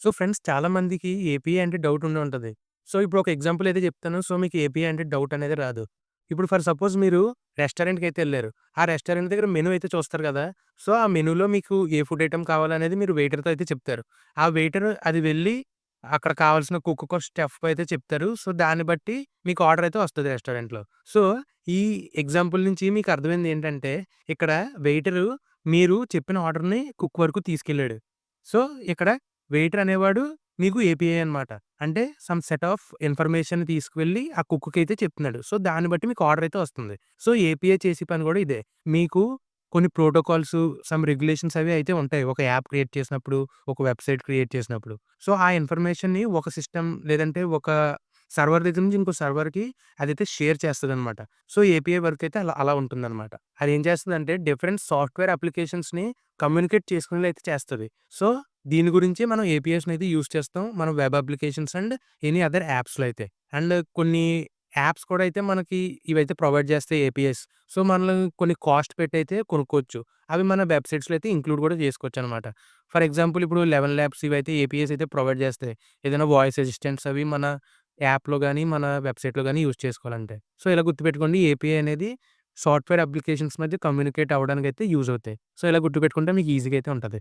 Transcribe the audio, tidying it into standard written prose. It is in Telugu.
సో, ఫ్రెండ్స్ చాలా మందికి ఏపీఐ అంటే డౌట్ ఉండే ఉంటది. సో, ఇప్పుడు ఒక ఎగ్జాంపుల్ అయితే చెప్తాను. సో, మీకు ఏపీఐ అంటే డౌట్ అనేది రాదు. ఇప్పుడు ఫర్ సపోజ్ మీరు రెస్టారెంట్‌కైతే ఎళ్లారు. ఆ రెస్టారెంట్ దగ్గర మెనూ అయితే చూస్తారు కదా! సో, ఆ మెనూలో మీకు ఏ ఫుడ్ ఐటెమ్ కావాలనేది మీరు వెయిటర్‌తో అయితే చెప్తారు. ఆ వెయిటర్ అది వెళ్లి అక్కడ కావాల్సిన కుక్‌కో, స్టెఫ్‌కో అయితే చెప్తారు. సో, దాన్ని బట్టి మీకు ఆర్డర్ అయితే వస్తది రెస్టారెంట్‌లో. సో, ఈ ఎగ్జాంపుల్ నుంచి మీకు అర్థమైంది ఏంటంటే, ఇక్కడ వెయిటరు మీరు చెప్పిన ఆర్డర్‌ని కుక్ వరకు తీసుకెళ్ళాడు. సో, ఇక్కడ వెయిటర్ అనేవాడు మీకు ఏపీఐ అనమాట. అంటే సమ్ సెట్ ఆఫ్ ఇన్ఫర్మేషన్ తీసుకువెళ్ళి ఆ కుక్‌కైతే చెప్తున్నాడు. సో, దాన్ని బట్టి మీకు ఆర్డర్ అయితే వస్తుంది. సో, ఏపీఐ చేసే పని కూడా ఇదే. మీకు కొన్ని ప్రోటోకాల్స్, సమ్ రెగ్యులేషన్స్ అవి అయితే ఉంటాయి. ఒక యాప్ క్రియేట్ చేసినప్పుడు, ఒక వెబ్‌సైట్ క్రియేట్ చేసినప్పుడు. సో, ఆ ఇన్ఫర్మేషన్‌ని ఒక సిస్టమ్ లేదంటే ఒక సర్వర్ దగ్గర నుంచి ఇంకో సర్వర్‌కి అదైతే షేర్ చేస్తదనమాట. సో, ఏపీఐ వర్క్ అయితే అలా అలా ఉంటుందనమాట. అదేం చేస్తదంటే డిఫరెంట్ సాఫ్ట్‌వేర్ అప్లికేషన్స్‌ని కమ్యూనికేట్ చేసుకునేలా అయితే చేస్తది. సో, దీని గురించి మనం ఏపీఎస్‌నైతే యూజ్ చేస్తాం. మన web applications and any other యాప్స్‌లో అయితే. అండ్ కొన్ని యాప్స్ కూడా అయితే మనకి ఇవైతే ప్రొవైడ్ చేస్తాయి ఏపీఎస్. సో, మనం కొన్ని కాస్ట్ పెట్టయితే కొనుక్కోవచ్చు. అవి మన వెబ్‌సైట్స్‌లో అయితే ఇంక్లూడ్ కూడా చేసుకోవచ్చనమాట. ఫర్ ఎగ్జాంపుల్ ఇప్పుడు 11 ల్యాబ్స్ ఇవైతే ఏపీఎస్ అయితే ప్రొవైడ్ చేస్తాయి. ఏదైనా వాయిస్ అసిస్టెంట్స్ అవి మన యాప్‌లో గాని, మన వెబ్‌సైట్‌లో గాని యూజ్ చేసుకోవాలంటే. సో, ఇలా గుర్తుపెట్టుకోండి ఏపీఐ అనేది సాఫ్ట్‌వేర్ అప్లికేషన్స్ మధ్య కమ్యూనికేట్ అవ్వడానికైతే యూజ్ అవుతాయి. సో, ఇలా గుర్తుపెట్టుకుంటే మీకు ఈజీగా అయితే ఉంటది.